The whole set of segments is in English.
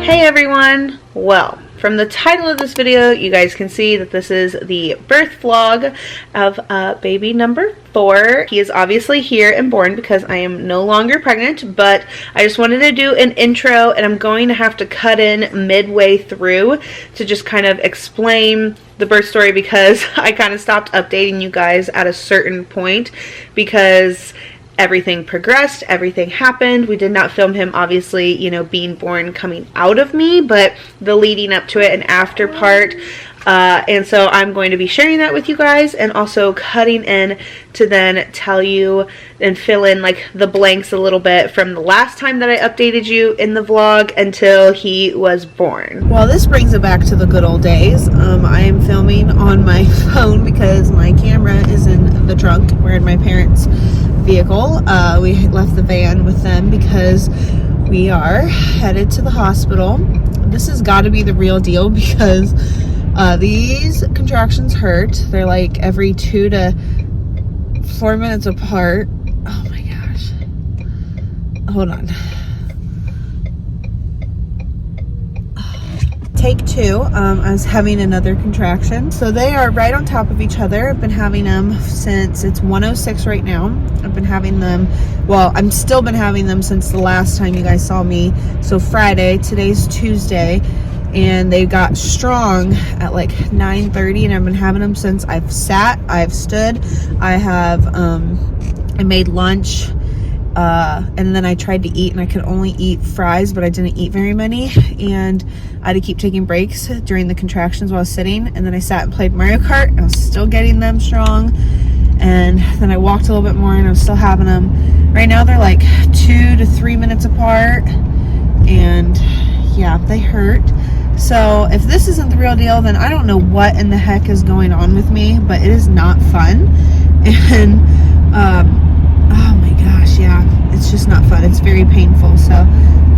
Hey everyone! Well, from the title of this video, you guys can see that this is the birth vlog of baby number 4. He is obviously here and born because I am no longer pregnant, but I just wanted to do an intro, and I'm going to have to cut in midway through to just kind of explain the birth story because I kind of stopped updating you guys at a certain point because everything progressed, everything happened. We did not film him, obviously, you know, being born coming out of me, but the leading up to it and after part. And so I'm going to be sharing that with you guys and also cutting in to then tell you and fill in like the blanks a little bit from the last time that I updated you in the vlog until he was born. Well, this brings it back to the good old days. I am filming on my phone because my camera is in the trunk. We're in my parents' vehicle. We left the van with them because we are headed to the hospital. This has got to be the real deal because these contractions hurt. They're like every 2 to 4 minutes apart. Oh my gosh. Hold on. Take 2. I was having another contraction. So they are right on top of each other. I've been having them since it's 1:06 right now. I've been having them, well, I'm still been having them since the last time you guys saw me. So Friday, today's Tuesday, and they got strong at like 9:30, and I've been having them since. I've sat, I've stood, I have, I made lunch, and then I tried to eat, and I could only eat fries, but I didn't eat very many, and I had to keep taking breaks during the contractions while I was sitting, and then I sat and played Mario Kart, and I was still getting them strong, and then I walked a little bit more, and I was still having them. Right now they're like 2 to 3 minutes apart, and yeah, they hurt. So if this isn't the real deal, then I don't know what in the heck is going on with me, but it is not fun, and oh my gosh, yeah, it's just not fun. It's very painful. So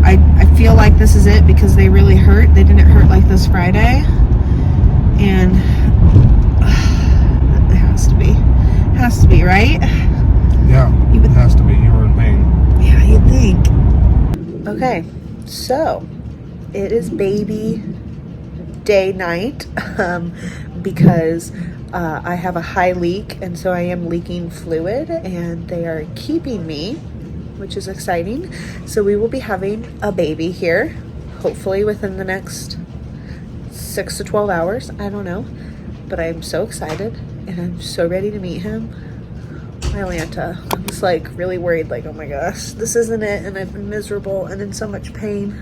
I feel like this is it because they really hurt. They didn't hurt like this Friday, and it has to be. It has to be, right? Yeah, it has to be. You were in pain. Yeah, you'd think. Okay, so it is baby day night because I have a high leak, and so I am leaking fluid, and they are keeping me, which is exciting. So we will be having a baby here, hopefully within the next 6 to 12 hours. I don't know, but I'm so excited, and I'm so ready to meet him. My Atlanta, I'm just like really worried, like, oh my gosh, this isn't it, and I've been miserable and in so much pain.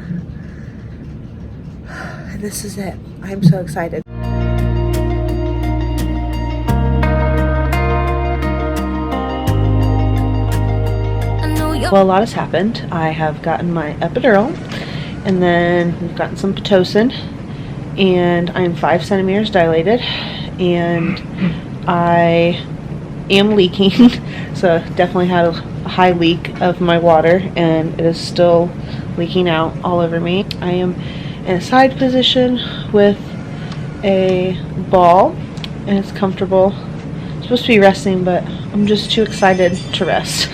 And this is it. I'm so excited. Well, a lot has happened. I have gotten my epidural, and then we've gotten some Pitocin, and I'm 5 centimeters dilated, and I am leaking. So definitely had a high leak of my water, and it is still leaking out all over me. I am in a side position with a ball, and it's comfortable. I'm supposed to be resting, but I'm just too excited to rest.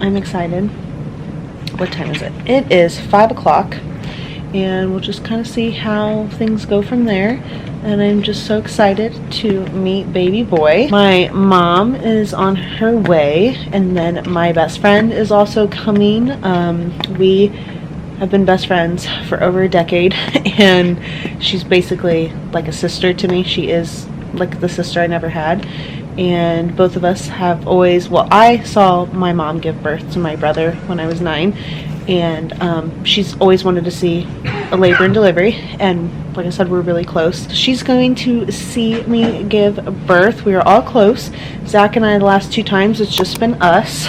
I'm excited. What time is it? It is 5 o'clock, and we'll just kind of see how things go from there. And I'm just so excited to meet baby boy. My mom is on her way, and then my best friend is also coming. We have been best friends for over a decade, and she's basically like a sister to me. She is like the sister I never had, and both of us have always, well, I saw my mom give birth to my brother when I was 9, and she's always wanted to see a labor and delivery, and like I said, we're really close. She's going to see me give birth. We are all close. Zach and I, the last 2 times, it's just been us,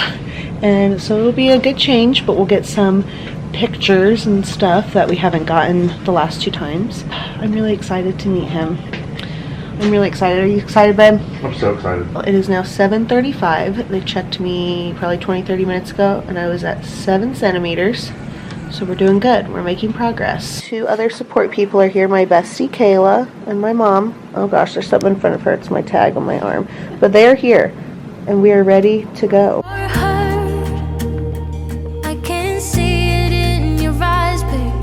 and so it'll be a good change, but we'll get some pictures and stuff that we haven't gotten the last 2 times. I'm really excited to meet him. I'm really excited. Are you excited, babe? I'm so excited. Well, it is now 7:35. They checked me probably 20-30 minutes ago, and I was at 7 centimeters. So we're doing good. We're making progress. 2 other support people are here. My bestie, Kayla, and my mom. Oh gosh, there's something in front of her. It's my tag on my arm. But they are here, and we are ready to go. I can see it in your eyes, babe.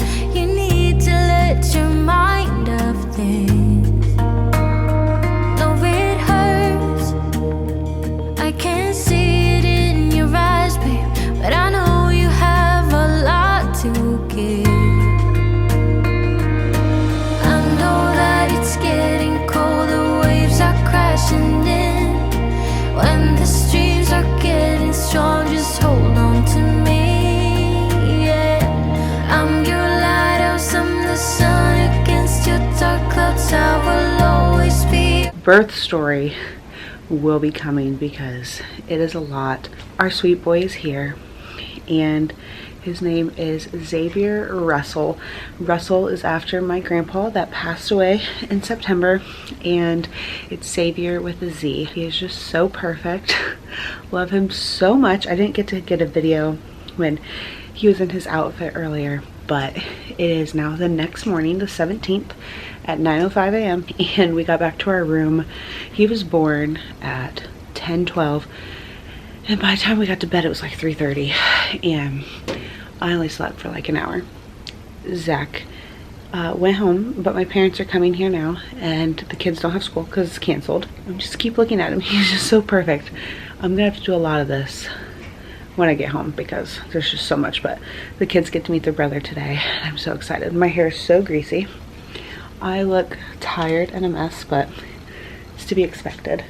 birth story will be coming because it is a lot. Our sweet boy is here, and his name is Xavier Russell. Russell is after my grandpa that passed away in September, and it's Xavier with a Z. He is just so perfect. Love him so much. I didn't get to get a video when he was in his outfit earlier, but it is now the next morning, the 17th, at 9:05 a.m. and we got back to our room. He was born at 10:12, and by the time we got to bed it was like 3:30, and I only slept for like an hour. Zach went home, but my parents are coming here now, and the kids don't have school because it's canceled. I just keep looking at him. He's just so perfect. I'm gonna have to do a lot of this when I get home because there's just so much, but the kids get to meet their brother today. I'm so excited. My hair is so greasy. I look tired and a mess, but it's to be expected.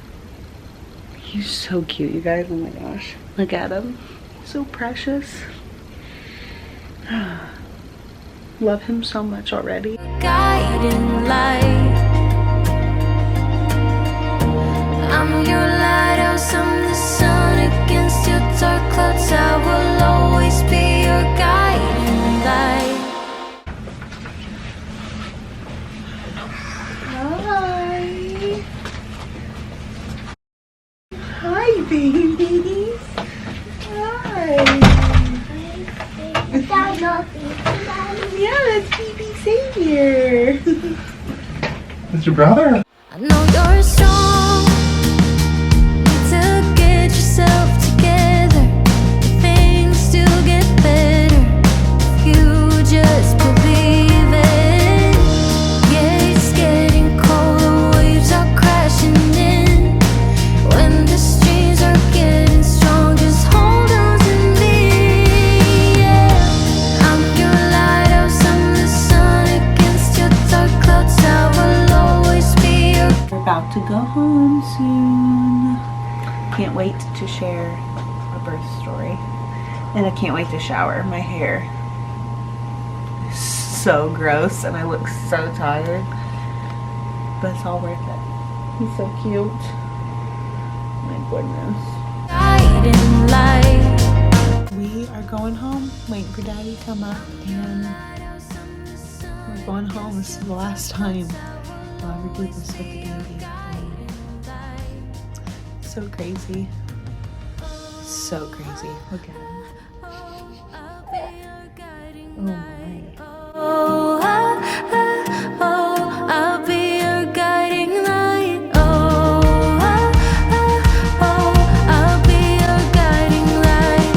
He's so cute, you guys. Oh my gosh. Look at him. So precious. Love him so much already. Guiding light. I'm your lighthouse, I'm the sun against your dark clouds. I will always be your guiding light. Hi. Hi, babies. Hi. Yeah, that's baby Xavier. It's your brother. I know you're strong. Need to get yourself together. Things still get better if you just believe it. Yeah, it's getting cold, the waves are crashing in. When the streams are getting strong, just hold on to me. Yeah, I'm your lighthouse, I'm the sun against your dark clouds. I will always be your. We're about to go home soon. Can't wait to share a birth story. And I can't wait to shower. My hair is so gross and I look so tired. But it's all worth it. He's so cute. My goodness. Guiding light. We are going home, waiting for Daddy to come up, and we're going home. This is the last time I'll ever do this with the baby. So crazy. So crazy. Look at him. Oh my. Oh, I'll be your guiding light. Oh, I'll be your guiding light.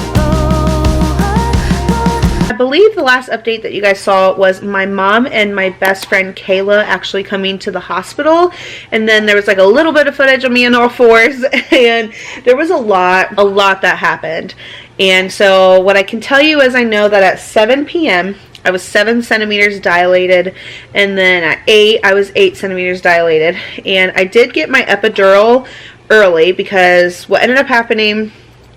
I believe the last update that you guys saw was my mom and my best friend Kayla actually coming to the hospital, and then there was like a little bit of footage of me on all fours, and there was a lot that happened. And so what I can tell you is I know that at 7 p.m. I was 7 centimeters dilated, and then at 8 I was 8 centimeters dilated, and I did get my epidural early because what ended up happening,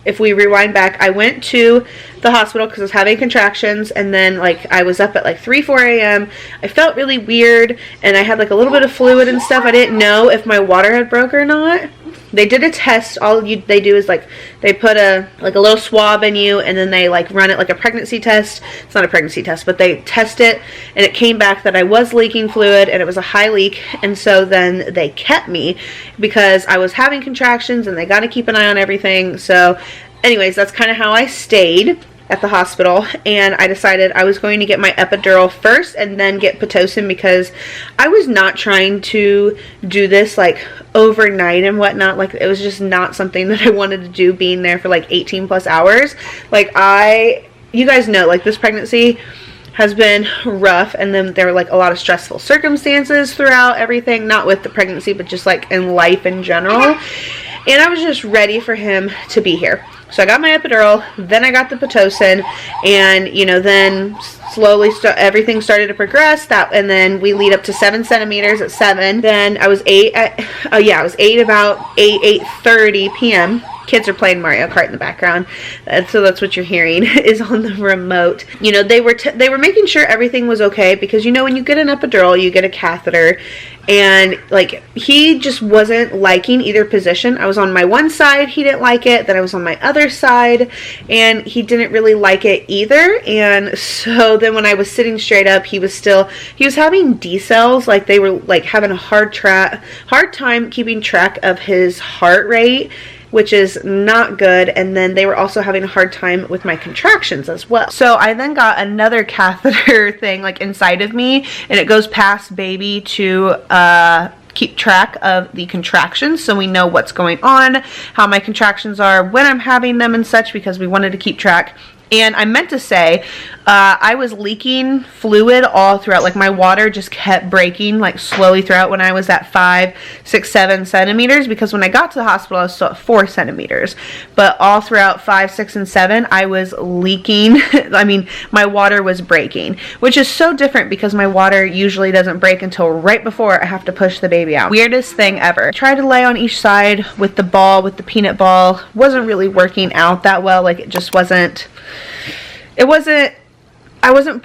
if we rewind back, I went to the hospital because I was having contractions, and then like I was up at like 3-4 a.m. I felt really weird, and I had like a little bit of fluid and stuff. I didn't know if my water had broke or not. They did a test. All they do is like they put a little swab in you, and then they like run it like a pregnancy test. It's not a pregnancy test, but they test it, and it came back that I was leaking fluid and it was a high leak. And so then they kept me because I was having contractions, and they got to keep an eye on everything. So anyways, that's kind of how I stayed at the hospital, and I decided I was going to get my epidural first and then get Pitocin because I was not trying to do this like overnight and whatnot. Like, it was just not something that I wanted to do, being there for like 18 plus hours. Like, you guys know, like, this pregnancy has been rough, and then there were like a lot of stressful circumstances throughout everything, not with the pregnancy but just like in life in general, and I was just ready for him to be here. So I got my epidural, then I got the Pitocin, and you know, then slowly everything started to progress. And then we lead up to 7 centimeters at 7. Then I was 8 at I was 8 about 8:30 p.m. kids are playing Mario Kart in the background, so that's what you're hearing is on the remote. You know, they were making sure everything was okay, because you know when you get an epidural, you get a catheter, and like he just wasn't liking either position. I was on my one side, he didn't like it, then I was on my other side, and he didn't really like it either. And so then when I was sitting straight up, he was having decels, like they were like having a hard time keeping track of his heart rate, which is not good. And then they were also having a hard time with my contractions as well. So I then got another catheter thing like inside of me, and it goes past baby to keep track of the contractions, so we know what's going on, how my contractions are, when I'm having them and such, because we wanted to keep track. And I meant to say, I was leaking fluid all throughout. Like my water just kept breaking like slowly throughout when I was at 5, 6, 7 centimeters, because when I got to the hospital I was still at 4 centimeters. But all throughout 5, 6, and 7 I was leaking. I mean, my water was breaking, which is so different because my water usually doesn't break until right before I have to push the baby out. Weirdest thing ever. I tried to lay on each side with the ball, with the peanut ball. Wasn't really working out that well. Like it just wasn't. I wasn't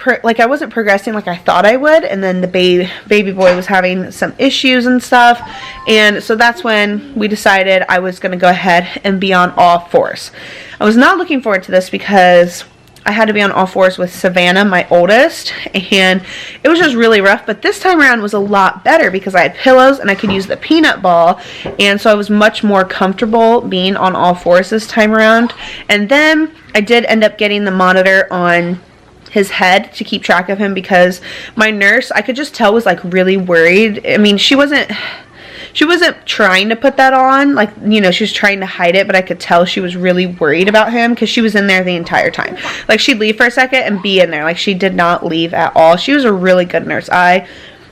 progressing like I thought I would. And then the baby boy was having some issues and stuff, and so that's when we decided I was going to go ahead and be on all fours. I was not looking forward to this because I had to be on all fours with Savannah, my oldest, and it was just really rough. But this time around was a lot better because I had pillows and I could use the peanut ball, and so I was much more comfortable being on all fours this time around. And then I did end up getting the monitor on his head to keep track of him, because my nurse, I could just tell, was like really worried. I mean, she wasn't trying to put that on, like, you know, she was trying to hide it, but I could tell she was really worried about him because she was in there the entire time. Like, she'd leave for a second and be in there. Like, she did not leave at all. She was a really good nurse.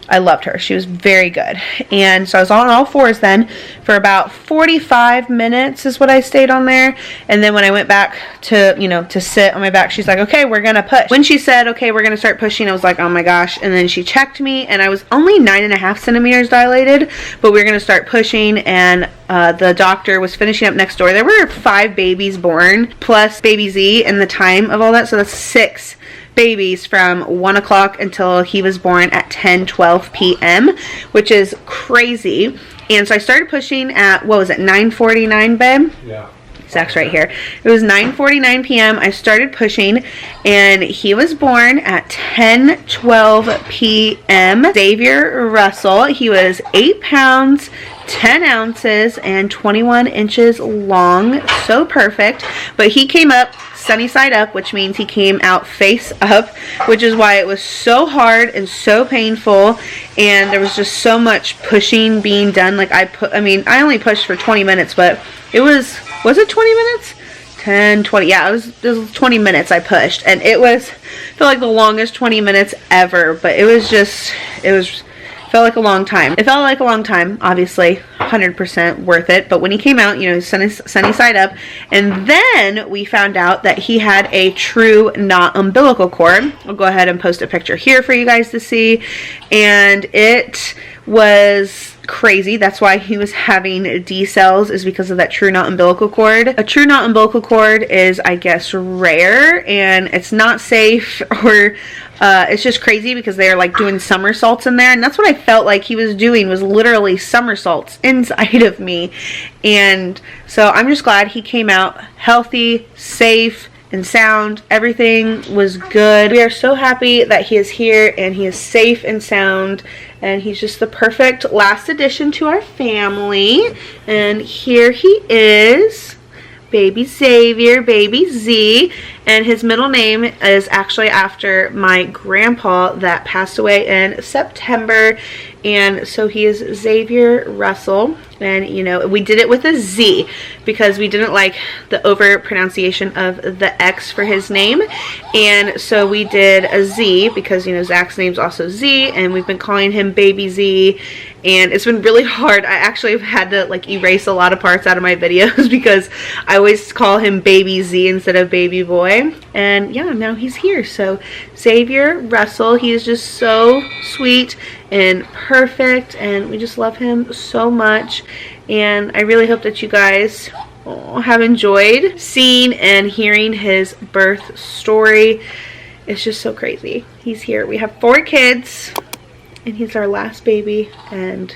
I loved her. She was very good. And so I was on all fours then for about 45 minutes is what I stayed on there. And then when I went back to, you know, to sit on my back, she's like, okay, we're going to push. When she said, okay, we're going to start pushing, I was like, oh my gosh. And then she checked me, and I was only 9.5 centimeters dilated, but we were going to start pushing. And the doctor was finishing up next door. There were 5 babies born plus baby Z in the time of all that. So that's 6 babies from 1 o'clock until he was born at 10:12 p.m., which is crazy. And so I started pushing at, what was it, 9:49, babe? Yeah. Zach's right here. It was 9:49 p.m. I started pushing, and he was born at 10:12 p.m. Xavier Russell. He was 8 pounds, 10 ounces, and 21 inches long. So perfect. But he came up sunny side up, which means he came out face up, which is why it was so hard and so painful. And there was just so much pushing being done. Like I only pushed for 20 minutes, but it was it 20 minutes? 10, 20, yeah, it was 20 minutes I pushed, and it felt like the longest 20 minutes ever, but felt like a long time. It felt like a long time, obviously, 100% worth it. But when he came out, you know, sunny side up. And then we found out that he had a true not umbilical cord. I'll go ahead and post a picture here for you guys to see. And it was crazy. That's why he was having decels, is because of that true not umbilical cord. A true not umbilical cord is, I guess, rare, and it's not safe, or it's just crazy because they're like doing somersaults in there, and that's what I felt like he was doing, was literally somersaults inside of me. And so I'm just glad he came out healthy, safe, and sound. Everything was good. We are so happy that he is here and he is safe and sound, and he's just the perfect last addition to our family. And here he is, baby Xavier, baby Z, and his middle name is actually after my grandpa that passed away in September. And so he is Xavier Russell. And, you know, we did it with a Z because we didn't like the over pronunciation of the X for his name. And so we did a Z because, you know, Zach's name's also Z, and we've been calling him baby Z. And it's been really hard. I actually have had to like erase a lot of parts out of my videos because I always call him baby Z instead of baby boy. And yeah, now he's here. So Xavier Russell, he is just so sweet and perfect, and we just love him so much. And I really hope that you guys have enjoyed seeing and hearing his birth story. It's just so crazy. He's here. We have 4 kids and he's our last baby and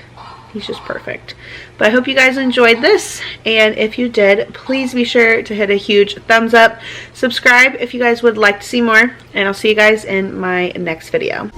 he's just perfect. But I hope you guys enjoyed this, and if you did, please be sure to hit a huge thumbs up. Subscribe if you guys would like to see more, and I'll see you guys in my next video.